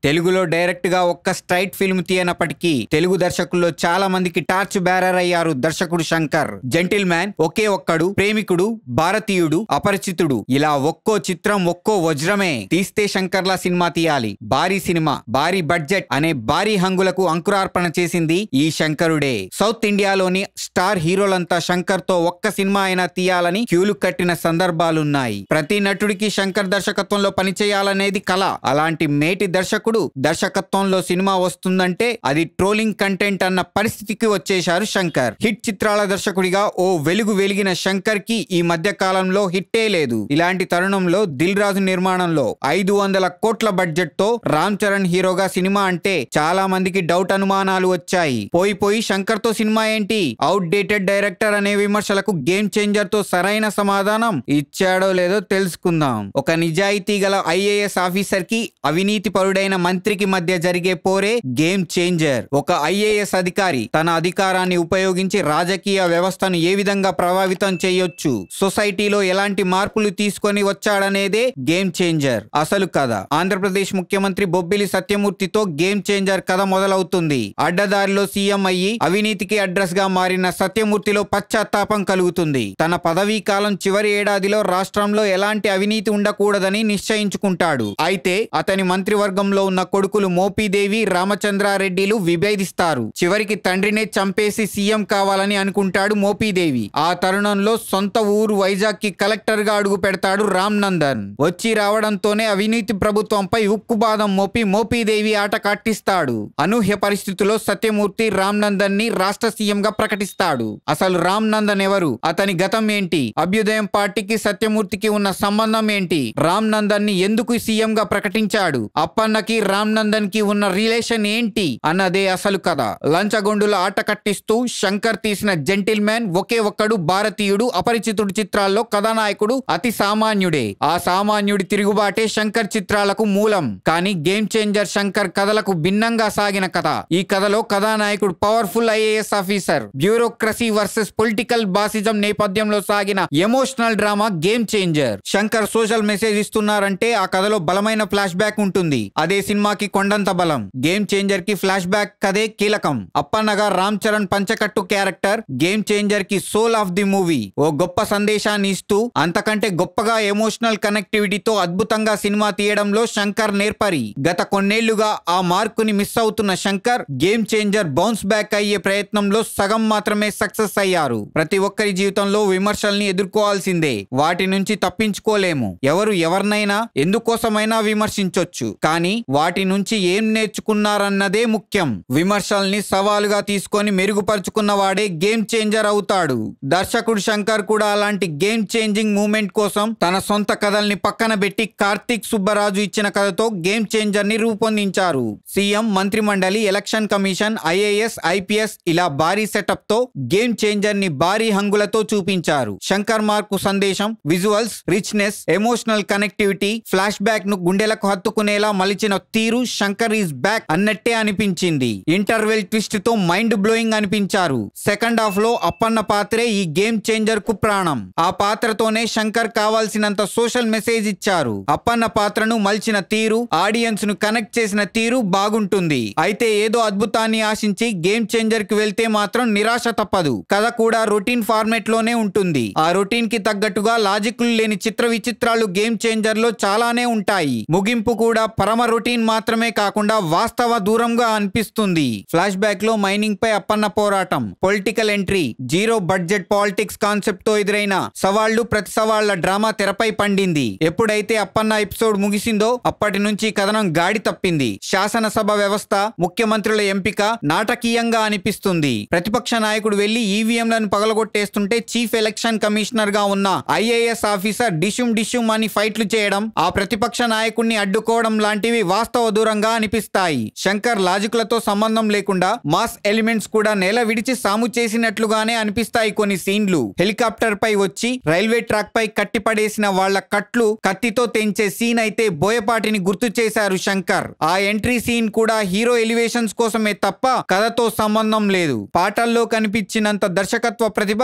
తెలుగులో డైరెక్ట్ గా ఒక్క స్ట్రైట్ ఫిల్మ్ తీయనప్పటికీ తెలుగు దర్శకుల్లో చాలా మందికి టార్చ్ బ్యారర్ అయ్యారు దర్శకుడు శంకర్. జెంటిల్ మ్యాన్, ఒకే ఒక్కడు, ప్రేమికుడు, భారతీయుడు, అపరిచితుడు ఇలా ఒక్కో చిత్రం ఒక్కో వజ్రమే. తీస్తే శంకర్లా సినిమా తీయాలి. భారీ సినిమా, భారీ బడ్జెట్ అనే భారీ హంగులకు అంకురార్పణ చేసింది ఈ శంకరుడే. సౌత్ ఇండియాలోని స్టార్ హీరోలంతా శంకర్ తో ఒక్క సినిమా అయినా తీయాలని క్యూలు కట్టిన సందర్భాలున్నాయి. ప్రతి నటుడికి శంకర్ దర్శకత్వంలో పనిచేయాలనేది కళ. అలాంటి మేటి దర్శకుడు దర్శకత్వంలో సినిమా వస్తుందంటే అది ట్రోలింగ్ కంటెంట్ అన్న పరిస్థితికి వచ్చేశారు శంకర్. హిట్ చిత్రాల దర్శకుడిగా ఓ వెలుగు వెలిగిన శంకర్ కి ఈ మధ్య కాలంలో హిట్టే లేదు. ఇలాంటి తరుణంలో దిల్ రాజు నిర్మాణంలో 500 కోట్ల బడ్జెట్ తో రామ్ చరణ్ హీరోగా సినిమా అంటే చాలా మందికి డౌట్, అనుమానాలు వచ్చాయి. పోయి శంకర్ తో సినిమా ఏంటి, అవుట్ డేటెడ్ డైరెక్టర్ అనే విమర్శలకు గేమ్ చేంజర్ తో సరైన సమాధానం ఇచ్చాడో లేదో తెలుసుకుందాం. ఒక నిజాయితీ గల ఐఏఎస్ ఆఫీసర్ కి అవినీతి పరుడైన మంత్రికి మధ్య జరిగే పోరే గేమ్ చేంజర్. ఒక ఐఏఎస్ అధికారి తన అధికారాన్ని ఉపయోగించి రాజకీయ వ్యవస్థను ఏ విధంగా ప్రభావితం చేయొచ్చు, సొసైటీలో ఎలాంటి మార్పులు తీసుకొని వచ్చాడనేదే గేమ్ చేంజర్ అసలు కథ. ఆంధ్రప్రదేశ్ ముఖ్యమంత్రి బొబ్బిలి సత్యమూర్తితో గేమ్ చేంజర్ కథ మొదలవుతుంది. అడ్డదారిలో సీఎం అయ్యి అవినీతికి అడ్రస్ గా మారిన సత్యమూర్తిలో పశ్చాత్తాపం కలుగుతుంది. తన పదవీ కాలం చివరి ఏడాదిలో రాష్ట్రంలో ఎలాంటి అవినీతి ఉండకూడదని నిశ్చయించుకుంటాడు. అయితే అతని మంత్రివర్గంలో ఉన్న కొడుకులు మోపిదేవి, రామచంద్రారెడ్డిలు విభేదిస్తారు. చివరికి తండ్రినే చంపేసి సీఎం కావాలని అనుకుంటాడు మోపిదేవి. ఆ తరుణంలో సొంత ఊరు వైజాగ్ కి కలెక్టర్ గా అడుగు పెడతాడు రామ్ నందన్. వచ్చి రావడంతోనే అవినీతి ప్రభుత్వంపై ఉక్కుబాదం మోపి మోపిదేవి ఆట కట్టిస్తాడు. అనూహ్య పరిస్థితుల్లో సత్యమూర్తి రామ్ నందన్ ని రాష్ట్ర సీఎం గా ప్రకటిస్తాడు. అసలు రామ్ నందన్ ఎవరు, అతని గతం ఏంటి, అభ్యుదయం పార్టీకి సత్యమూర్తికి ఉన్న సంబంధం ఏంటి, రామ్ నందన్ ని ఎందుకు సీఎం గా ప్రకటించాడు, అప్పన్నకి రామ్ నందన్ కి ఉన్న రిలేషన్ ఏంటి అన్నదే అసలు కథ. లంచగొండుల ఆట కట్టిస్తూ శంకర్ తీసిన జెంటిల్ మ్యాన్, ఒకే ఒక్కడు, భారతీయుడు, అపరిచితుడు చిత్రాల్లో కథానాయకుడు అతి సామాన్యుడే. ఆ సామాన్యుడి తిరుగుబాటే శంకర్ చిత్రాలకు మూలం. కానీ గేమ్ చేంజర్ శంకర్ కథలకు భిన్నంగా సాగిన కథ. ఈ కథలో కథానాయకుడు powerful IAS officer, bureaucracy versus political bossism నేపథ్యంలో సాగిన emotional drama Game Changer. Shankar social message ఇస్తున్నారంటే ఆ కథలో బలమైన ఫ్లాష్ బ్యాక్ ఉంటుంది. అదే సినిమాకి కొండంత బలం. గేమ్ చేంజర్ కి ఫ్లాష్ బ్యాక్ కథే కీలకం. అప్పన్నగా రామ్ చరణ్ పంచకట్టు క్యారెక్టర్ గేమ్ చేంజర్ కి సోల్ ఆఫ్ ది మూవీ. ఓ గొప్ప సందేశాన్ని ఇస్తూ అంతకంటే గొప్పగా ఎమోషనల్ కనెక్టివిటీతో అద్భుతంగా సినిమా తీయడంలో శంకర్ నేర్పరి. గత కొన్నేళ్లుగా ఆ మార్కుని మిస్ అవుతున్న Shankar game changer bounce back అయ్యే ప్రయత్నంలో సగం మాత్రమే సక్సెస్ అయ్యారు. ప్రతి ఒక్కరి జీవితంలో విమర్శల్ని ఎదుర్కోవాల్సిందే. వాటి నుంచి తప్పించుకోలేము. ఎవరు ఎవరినైనా ఎందుకోసమైనా విమర్శించొచ్చు. కానీ వాటి నుంచి ఏం నేర్చుకున్నారన్నదే ముఖ్యం. విమర్శల్ని సవాలుగా తీసుకొని మెరుగుపరుచుకున్న వాడే గేమ్ చేంజర్ అవుతాడు. దర్శకుడు శంకర్ కూడా అలాంటి గేమ్ చేంజింగ్ మూమెంట్ కోసం తన సొంత కథల్ని పక్కన పెట్టి కార్తీక్ సుబ్బరాజు ఇచ్చిన కథతో గేమ్ చేంజర్ ని రూపొందించారు. సీఎం, మంత్రిమండలి, ఎలక్షన్ కమిషన్, ఐఏఎస్, ఐపీఎస్ ఇలా భారీ సెటప్ తో గేమ్ చేంజర్ ని భారీ హంగులతో చూపించారు. శంకర్ మార్కు సందేశం, visuals, richness, emotional connectivity, flash back ను గుండెలకు హత్తుకునేలా మలిచిన తీరు శంకర్ ఈజ్ బ్యాక్ అన్నట్టే అనిపించింది. ఇంటర్వెల్ ట్విస్ట్ తో మైండ్ బ్లోయింగ్ అనిపించారు. సెకండ్ హాఫ్ లో అప్పన్న పాత్రే ఈ గేమ్ చేంజర్ కు ప్రాణం. ఆ పాత్రతోనే శంకర్ కావాల్సినంత సోషల్ మెసేజ్ ఇచ్చారు. అప్పన్న పాత్రను మలిచిన తీరు, ఆడియన్స్ ను కనెక్ట్ చేసిన తీరు బాగుంటుంది. అయితే ఏదో అద్భుతాన్ని ఆశించి గేమ్ చేంజర్ కి వెళ్తే మాత్రం నిరాశ తప్పదు. కథ కూడా రొటీన్ ఫార్మేట్ లోనే ఉంటుంది. ఆ రొటీన్ కి తగ్గట్టుగా లాజిక్లు లేని చిత్ర విచిత్రాలు గేమ్ చేంజర్ లో చాలానే ఉంటాయి. ముగింపు కూడా పరమ రొటీన్ మాత్రమే కాకుండా వాస్తవ దూరంగా అనిపిస్తుంది. ఫ్లాష్ బ్యాక్ లో మైనింగ్ పై అప్పన్న పోరాటం, political entry, zero budget politics concept తో ఎదురైన సవాళ్లు, ప్రతి సవాళ్ల డ్రామా తెరపై పండింది. ఎప్పుడైతే అప్పన్న ఎపిసోడ్ ముగిసిందో అప్పటి నుంచి కథనం గాడి తప్పింది. శాసనసభ వ్యవస్థ, ముఖ్యమంత్రుల ఎంపిక నాటకీయంగా అనిపిస్తుంది. ప్రతిపక్ష నాయకుడు వెళ్లి ఈవీఎంలను పగలగొట్టేస్తుంటే చీఫ్ ఎలక్షన్ కమిషనర్ గా ఉన్న ఐఏఎస్ ఆఫీసర్ డిషుమ్ అని ఫైట్లు చేయడం, ఆ ప్రతిపక్ష నాయకుడిని అడ్డుకోవడం లాంటివి వాస్తవ దూరంగా అనిపిస్తాయి. శంకర్ లాజిక్లతో సంబంధం లేకుండా మాస్ ఎలిమెంట్స్ కూడా నేల విడిచి సాము చేసినట్లుగానే అనిపిస్తాయి కొన్ని సీన్లు. హెలికాప్టర్ పై వచ్చి రైల్వే ట్రాక్ పై కట్టిపడేసిన వాళ్ల కట్లు కత్తితో తెంచే సీన్ అయితే బోయపాటిని గుర్తు చేశారు శంకర్. ఆ ఎంట్రీ సీన్ కూడా హీరో ఎలివేషన్స్ కోసమే తప్ప కథతో సంబంధం లేదు. పాటల్లో కనిపించినంత దర్శకత్వ ప్రతిభ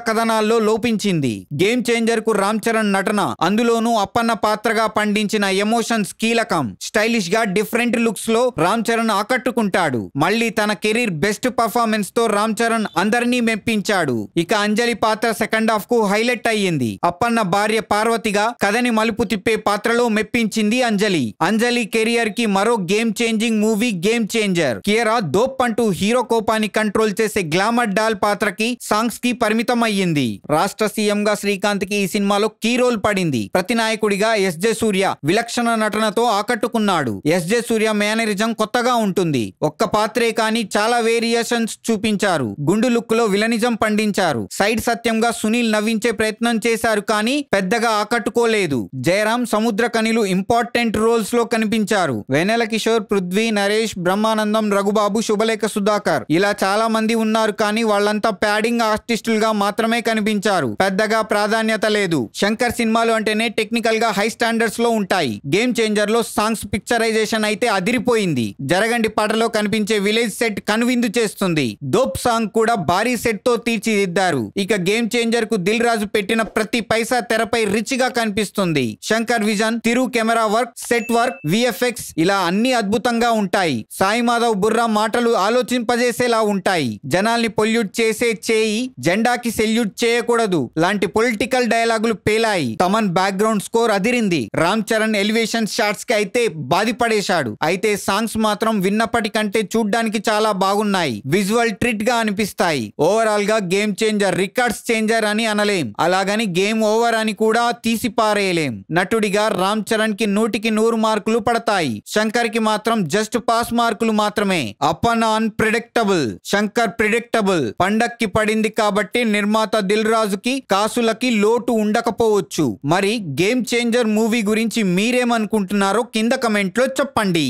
కథనాల్లో లోపించింది. గేమ్ చేంజర్ కు రామ్ చరణ్ నటన, అందులోనూ అప్పన్న పాత్రగా పండించిన ఎమోషన్స్ కీలకం. స్టైలిష్ స్టైలిష్ గా డిఫరెంట్ లుక్స్ లో రామ్ చరణ్ ఆకట్టుకుంటాడు. మళ్ళీ తన కెరీర్ బెస్ట్ పర్ఫార్మెన్స్ తో రామ్ చరణ్ అందరినీ మెప్పించాడు. ఇక అంజలి పాత్ర సెకండ్ హాఫ్ కు హైలైట్ అయ్యింది. అప్పన్న భార్య పార్వతిగా కథని మలుపు తిప్పే పాత్రలో మెప్పించింది అంజలి. అంజలి కెరియర్ కి మరో game changing movie game changer. Kiara dope అంటూ హీరో కోపాన్ని కంట్రోల్ చేసే గ్లామర్ డాల్ పాత్రకి సాంగ్స్ కి పరిమితం అయ్యింది. రాష్ట్ర సీఎం గా శ్రీకాంత్ కి ఈ సినిమాలో కీ రోల్ పడింది. ప్రతినాయకుడిగా ఎస్జే సూర్య విలక్షణ నటనతో ఆకట్టుకున్నాడు. ఎస్జే సూర్య మేనరిజం కొత్తగా ఉంటుంది. ఒక్క పాత్రే కానీ చాలా వేరియేషన్స్ చూపించారు. గుండు లుక్ లో విలనిజం పండించారు. సైడ్ సత్యంగా సునీల్ నవ్వించే ప్రయత్నం చేశారు కానీ పెద్దగా ఆకట్టుకోలేదు. జయరాం, సముద్రకనిలు ఇంపార్టెంట్ రోల్స్ లో కనిపించారు. వెన్నెల కిషోర్, పృథ్వీ, నరేష్, బ్రహ్మానందం, రఘుబాబు, శుభలేఖ సుధాకర్ ఇలా చాలా మంది ఉన్నారు కానీ వాళ్ళంతా ప్యాడింగ్ ఆర్టిస్టులుగా మాత్రమే కనిపించారు. పెద్దగా ప్రాధాన్యత లేదు. శంకర్ సినిమాలు అంటేనే టెక్నికల్ గా హై స్టాండర్డ్స్ లో ఉంటాయి. గేమ్ చేంజర్ లో సాంగ్స్ పిక్చరైజేషన్ అయితే అదిరిపోయింది. జరగండి పాటలో కనిపించే విలేజ్ సెట్ కనువిందు చేస్తుంది. దోప్ సాంగ్ కూడా భారీ సెట్ తో తీర్చిదిద్దారు. ఇక గేమ్ చేంజర్ కు దిల్ రాజు పెట్టిన ప్రతి పైసా తెరపై రిచ్ గా కనిపిస్తుంది. Shankar vision, Tiru camera work, set work, VFX ఇలా అన్ని అద్భుతంగా ఉంటాయి. సాయి మాధవ్ బుర్రా మాటలు ఆలోచింపజేసేలా ఉంటాయి. జనాల్ని పొల్యూట్ చేసే చేయి జెండాకి సెల్యూట్ చేయకూడదు లాంటి పొలిటికల్ డైలాగులు పేలాయి. తమన్ బ్యాక్గ్రౌండ్ స్కోర్ అదిరింది. రామ్ చరణ్ ఎలివేషన్ షాట్స్ కి అయితే బాధిపడేశాడు. అయితే సాంగ్స్ మాత్రం విన్నప్పటికంటే చూడ్డానికి చాలా బాగున్నాయి. విజువల్ ట్రీట్ గా అనిపిస్తాయి. ఓవరాల్ గా గేమ్ చేంజర్ రికార్డ్స్ చేంజర్ అని అనలేం. అలాగని గేమ్ ఓవర్ అని కూడా తీసి పారేయలేం. నటుడిగా రామ్ చరణ్ కి 100కి 100 మార్కులు పడతాయి. శంకర్ కి మాత్రం జస్ట్ పాస్ మార్కులు మాత్రమే. Appanna unpredictable, Shankar predictable. పండక్కి పడింది కాబట్టి నిర్మాత దిల్ రాజుకి కాసులకి లోటు ఉండకపోవచ్చు. మరి గేమ్ చేంజర్ మూవీ గురించి మీరేమనుకుంటున్నారో కింద కమెంట్ లో చెప్పండి.